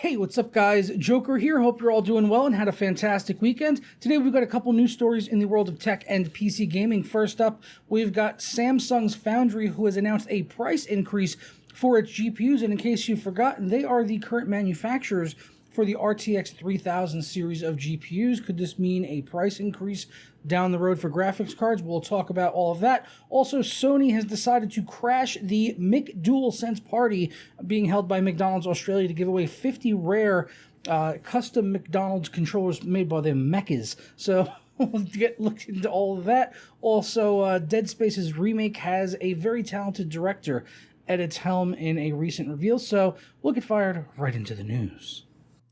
Hey, what's up guys? Joker here. Hope you're all doing well and had a fantastic weekend. Today we've got a couple news stories in the world of tech and PC gaming. First up, we've got Samsung's Foundry, who has announced a price increase for its GPUs. And in case you've forgotten, they are the current manufacturers for the RTX 3000 series of GPUs. Could this mean a price increase down the road for graphics cards? We'll talk about all of that. Also, Sony has decided to crash the McDualsense party being held by McDonald's Australia to give away 50 rare custom McDonald's controllers made by the Maccas. So we'll look into all of that. Also, Dead Space's remake has a very talented director at its helm in a recent reveal. So we'll get fired right into the news.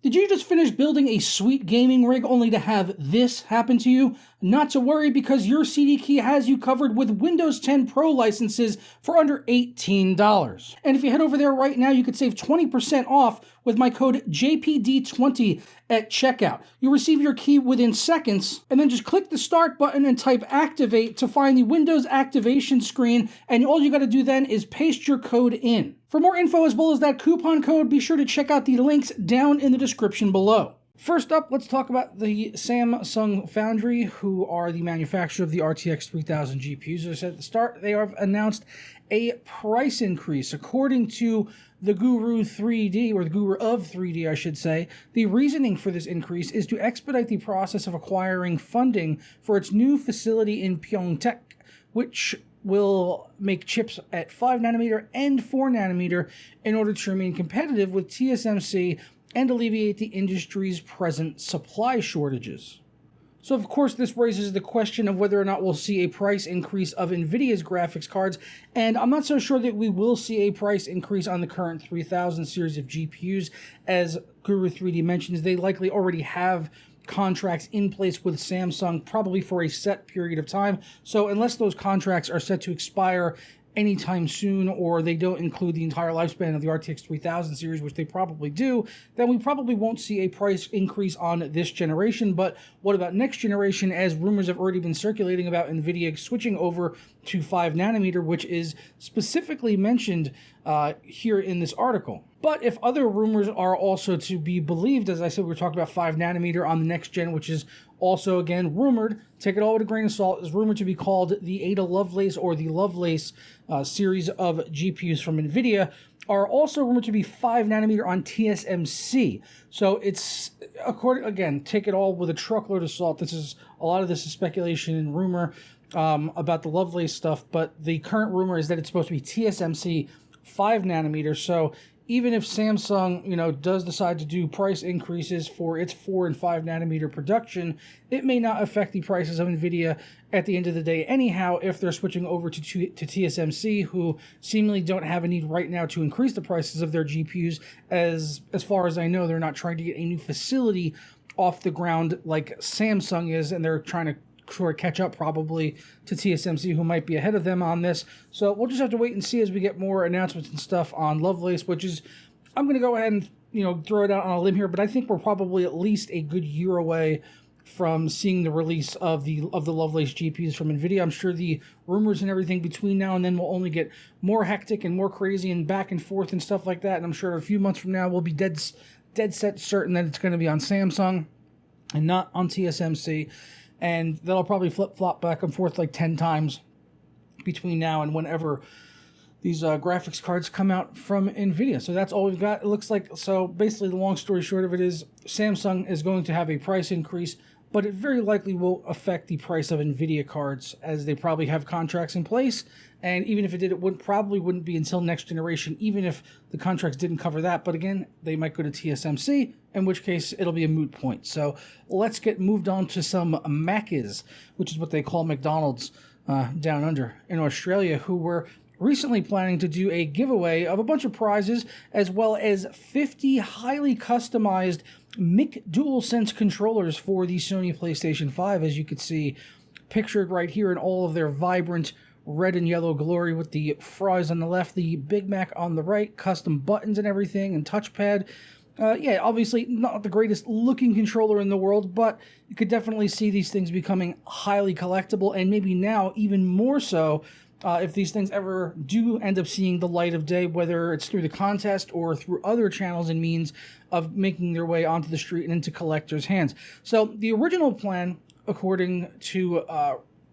Did you just finish building a sweet gaming rig only to have this happen to you? Not to worry, because your CD Key has you covered with Windows 10 Pro licenses for under $18. And if you head over there right now, you could save 20% off with my code JPD20 at checkout. You'll receive your key within seconds, and then just click the start button and type activate to find the Windows activation screen, and all you gotta do then is paste your code in. For more info as well as that coupon code, be sure to check out the links down in the description below. First up, let's talk about the Samsung Foundry, who are the manufacturer of the RTX 3000 GPUs. As I said at the start, they have announced a price increase. According to the Guru 3D, or the Guru of 3D, I should say, the reasoning for this increase is to expedite the process of acquiring funding for its new facility in Pyeongtaek, which will make chips at 5nm and 4nm in order to remain competitive with TSMC and alleviate the industry's present supply shortages. So of course this raises the question of whether or not we'll see a price increase of NVIDIA's graphics cards, and I'm not so sure that we will see a price increase on the current 3000 series of GPUs. As Guru 3D mentions, they likely already have contracts in place with Samsung, probably for a set period of time. So unless those contracts are set to expire anytime soon, or they don't include the entire lifespan of the RTX 3000 series, which they probably do, then we probably won't see a price increase on this generation. But what about next generation, as rumors have already been circulating about NVIDIA switching over to 5nm, which is specifically mentioned here in this article. But if other rumors are also to be believed, as I said, we're talking about 5nm on the next gen, which is also, again, rumored, take it all with a grain of salt, is rumored to be called the Ada Lovelace or the Lovelace series of GPUs from NVIDIA, are also rumored to be 5nm on TSMC. So it's, again, take it all with a truckload of salt. A lot of this is speculation and rumor about the Lovelace stuff, but the current rumor is that it's supposed to be TSMC 5nm. So even if Samsung, does decide to do price increases for its 4 and 5nm production, it may not affect the prices of NVIDIA at the end of the day anyhow, if they're switching over to TSMC, who seemingly don't have a need right now to increase the prices of their GPUs. As far as I know, they're not trying to get a new facility off the ground like Samsung is, and they're trying to sort of catch up probably to TSMC, who might be ahead of them on this. So we'll just have to wait and see as we get more announcements and stuff on Lovelace, which is, I'm going to go ahead and throw it out on a limb here, but I think we're probably at least a good year away from seeing the release of the Lovelace GPUs from NVIDIA. I'm sure the rumors and everything between now and then will only get more hectic and more crazy and back and forth and stuff like that. And I'm sure a few months from now we'll be dead set certain that it's going to be on Samsung and not on TSMC. And that'll probably flip-flop back and forth like 10 times between now and whenever these graphics cards come out from NVIDIA. So that's all we've got, it looks like. So basically the long story short of it is Samsung is going to have a price increase, but it very likely will affect the price of NVIDIA cards, as they probably have contracts in place. And even if it did, it probably wouldn't be until next generation, even if the contracts didn't cover that. But again, they might go to TSMC, in which case it'll be a moot point. So let's get moved on to some Maccas, which is what they call McDonald's down under in Australia, who were recently planning to do a giveaway of a bunch of prizes, as well as 50 highly customized McDualsense controllers for the Sony PlayStation 5, as you could see pictured right here in all of their vibrant red and yellow glory, with the fries on the left, the Big Mac on the right, custom buttons and everything, and touchpad. Yeah, obviously not the greatest looking controller in the world, but you could definitely see these things becoming highly collectible, and maybe now even more so if these things ever do end up seeing the light of day, whether it's through the contest or through other channels and means of making their way onto the street and into collectors' hands. So the original plan, according to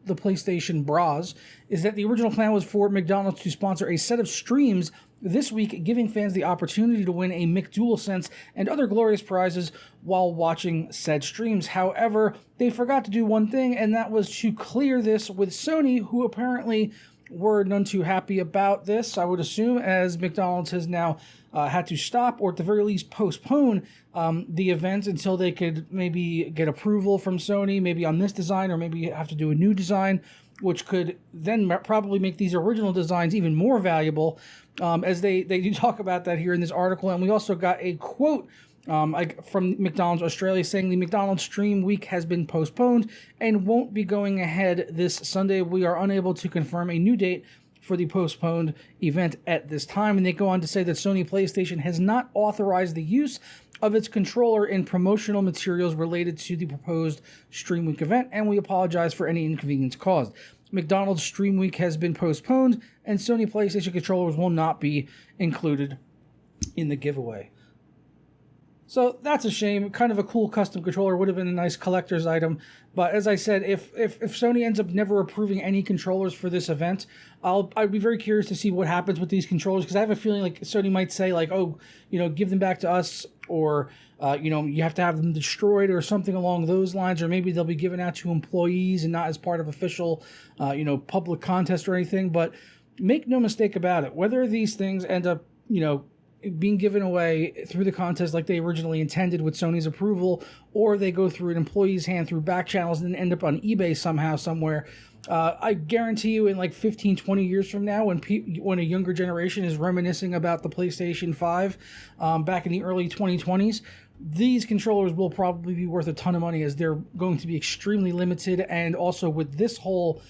the PlayStation Bras, is that the original plan was for McDonald's to sponsor a set of streams this week, giving fans the opportunity to win a McDualsense and other glorious prizes while watching said streams. However, they forgot to do one thing, and that was to clear this with Sony, who apparently were none too happy about this, I would assume, as McDonald's has now had to stop, or at the very least postpone the event until they could maybe get approval from Sony, maybe on this design, or maybe have to do a new design, which could then probably make these original designs even more valuable, as they do talk about that here in this article. And we also got a quote from McDonald's Australia saying the McDonald's Stream Week has been postponed and won't be going ahead this Sunday. We are unable to confirm a new date for the postponed event at this time. And they go on to say that Sony PlayStation has not authorized the use of its controller in promotional materials related to the proposed Stream Week event, and we apologize for any inconvenience caused. McDonald's Stream Week has been postponed, and Sony PlayStation controllers will not be included in the giveaway. So that's a shame. Kind of a cool custom controller, would have been a nice collector's item. But as I said, if Sony ends up never approving any controllers for this event, I'd be very curious to see what happens with these controllers, because I have a feeling like Sony might say like, oh, give them back to us, or you have to have them destroyed or something along those lines, or maybe they'll be given out to employees and not as part of official public contest or anything. But make no mistake about it, whether these things end up being given away through the contest like they originally intended with Sony's approval, or they go through an employee's hand through back channels and then end up on eBay somehow, somewhere, I guarantee you in like 15, 20 years from now, when a younger generation is reminiscing about the PlayStation 5 back in the early 2020s, these controllers will probably be worth a ton of money, as they're going to be extremely limited. And also with this whole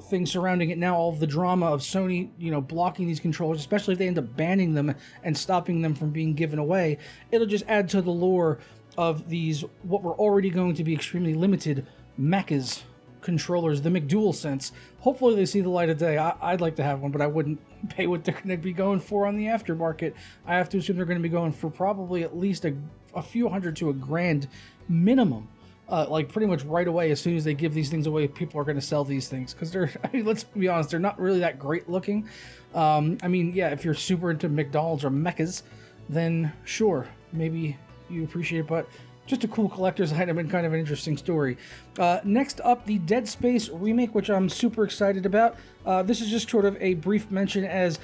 thing surrounding it now, all of the drama of Sony, blocking these controllers, especially if they end up banning them and stopping them from being given away, it'll just add to the lore of these, what were already going to be extremely limited Macca's controllers, the McDualsense. Hopefully they see the light of day. I'd like to have one, but I wouldn't pay what they're going to be going for on the aftermarket. I have to assume they're going to be going for probably at least a few hundred to $1,000 minimum. Like pretty much right away, as soon as they give these things away, people are going to sell these things, because let's be honest, they're not really that great looking. Yeah, if you're super into McDonald's or Meccas, then sure, maybe you appreciate it, but just a cool collector's item and kind of an interesting story. Next up, the Dead Space Remake, which I'm super excited about. This is just sort of a brief mention, as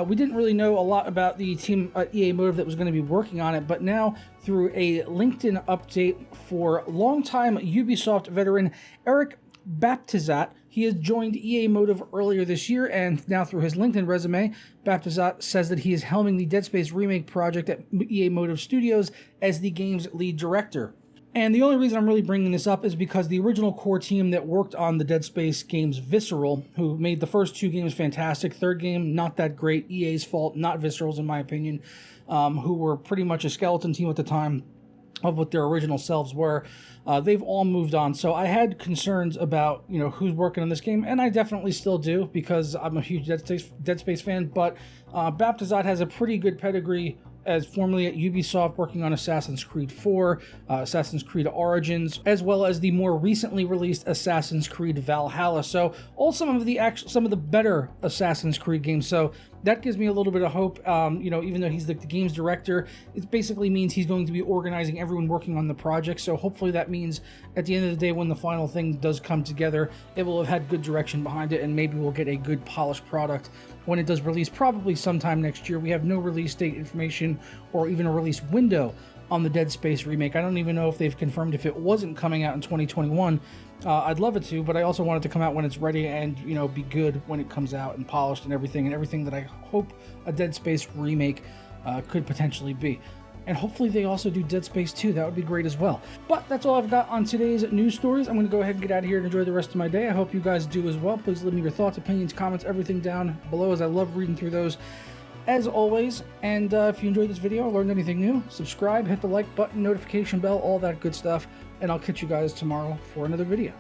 we didn't really know a lot about the team at EA Motive that was going to be working on it, but now through a LinkedIn update for longtime Ubisoft veteran Eric Baptizat, he has joined EA Motive earlier this year, and now through his LinkedIn resume, Baptizat says that he is helming the Dead Space Remake project at EA Motive Studios as the game's lead director. And the only reason I'm really bringing this up is because the original core team that worked on the Dead Space games, Visceral, who made the first 2 games fantastic, third game not that great, EA's fault, not Visceral's in my opinion, who were pretty much a skeleton team at the time of what their original selves were, they've all moved on. So I had concerns about, who's working on this game, and I definitely still do, because I'm a huge Dead Space fan, but Baptizat has a pretty good pedigree as formerly at Ubisoft, working on Assassin's Creed 4, Assassin's Creed Origins, as well as the more recently released Assassin's Creed Valhalla. So some of the better Assassin's Creed games. So that gives me a little bit of hope. Even though he's the game's director, it basically means he's going to be organizing everyone working on the project. So hopefully that means at the end of the day, when the final thing does come together, it will have had good direction behind it, and maybe we'll get a good polished product when it does release, probably sometime next year. We have no release date information or even a release window on the Dead Space Remake. I don't even know if they've confirmed if it wasn't coming out in 2021. I'd love it to, but I also want it to come out when it's ready and, be good when it comes out and polished and everything that I hope a Dead Space Remake could potentially be. And hopefully they also do Dead Space 2. That would be great as well. But that's all I've got on today's news stories. I'm going to go ahead and get out of here and enjoy the rest of my day. I hope you guys do as well. Please leave me your thoughts, opinions, comments, everything down below, as I love reading through those as always. And if you enjoyed this video or learned anything new, subscribe, hit the like button, notification bell, all that good stuff. And I'll catch you guys tomorrow for another video.